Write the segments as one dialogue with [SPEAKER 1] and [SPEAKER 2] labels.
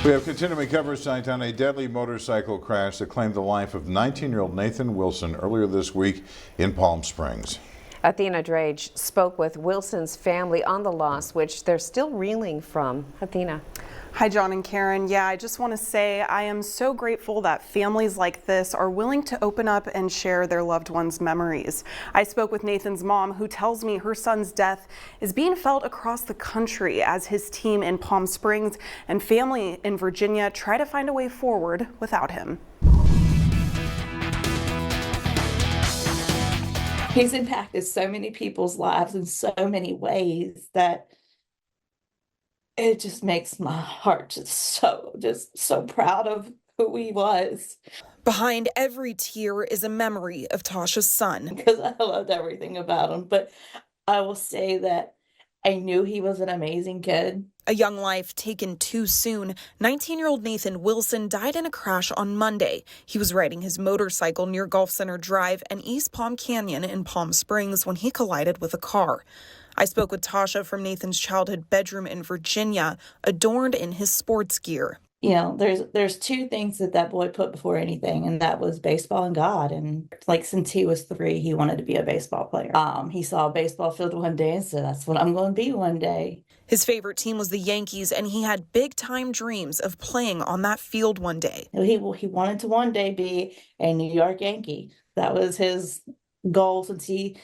[SPEAKER 1] We have continuing coverage tonight on a deadly motorcycle crash that claimed the life of 19-year-old Nathan Wilson earlier this week in Palm Springs.
[SPEAKER 2] Athena Drage spoke with Wilson's family on the loss, which they're still reeling from. Athena.
[SPEAKER 3] Hi, John and Karen. Yeah, I just want to say I am so grateful that families like this are willing to open up and share their loved ones' memories. I spoke with Nathan's mom, who tells me her son's death is being felt across the country as his team in Palm Springs and family in Virginia try to find a way forward without him.
[SPEAKER 4] He's impacted so many people's lives in so many ways that it just makes my heart just so proud of who he was.
[SPEAKER 5] Behind every tear is a memory of Tasha's son.
[SPEAKER 4] Because I loved everything about him, but I will say that I knew he was an amazing kid.
[SPEAKER 5] A young life taken too soon. 19-year-old Nathan Wilson died in a crash on Monday. He was riding his motorcycle near Golf Center Drive and East Palm Canyon in Palm Springs when he collided with a car. I spoke with Tasha from Nathan's childhood bedroom in Virginia, adorned in his sports gear.
[SPEAKER 4] You know, there's two things that boy put before anything, and that was baseball and God. And like since he was 3, he wanted to be a baseball player. He saw a baseball field one day and said, "That's what I'm going to be one day."
[SPEAKER 5] His favorite team was the Yankees, and he had big-time dreams of playing on that field one day.
[SPEAKER 4] He wanted to one day be a New York Yankee. That was his goal since he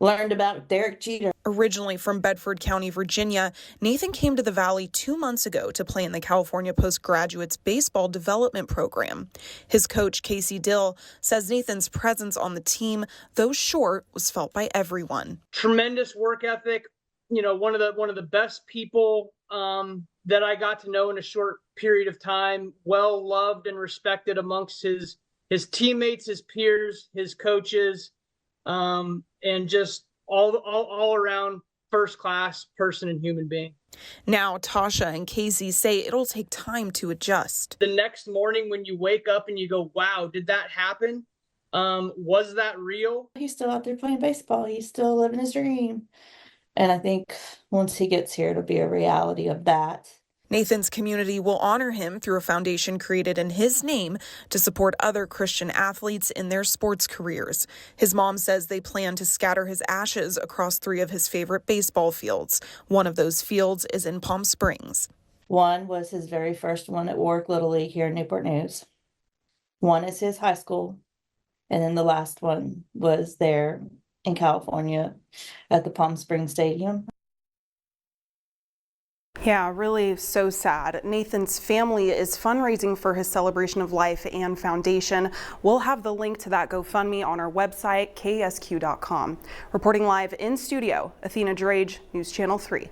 [SPEAKER 4] learned about Derek Jeter.
[SPEAKER 5] Originally from Bedford County, Virginia, Nathan came to the Valley 2 months ago to play in the California Postgraduates Baseball Development Program. His coach, Casey Dill, says Nathan's presence on the team, though short, was felt by everyone.
[SPEAKER 6] Tremendous work ethic. You know, one of the best people that I got to know in a short period of time. Well loved and respected amongst his teammates, his peers, his coaches. And just all around first class person and human being.
[SPEAKER 5] Now, Tasha and Casey say it'll take time to adjust.
[SPEAKER 6] The next morning when you wake up and you go, wow, did that happen? Was that real?
[SPEAKER 4] He's still out there playing baseball. He's still living his dream. And I think once he gets here, it'll be a reality of that.
[SPEAKER 5] Nathan's community will honor him through a foundation created in his name to support other Christian athletes in their sports careers. His mom says they plan to scatter his ashes across 3 of his favorite baseball fields. One of those fields is in Palm Springs.
[SPEAKER 4] One was his very first one at Warwick Little League here in Newport News. One is his high school. And then the last one was there in California at the Palm Springs Stadium.
[SPEAKER 3] Yeah, really so sad. Nathan's family is fundraising for his celebration of life and foundation. We'll have the link to that GoFundMe on our website, ksq.com. Reporting live in studio, Athena Drage, News Channel 3.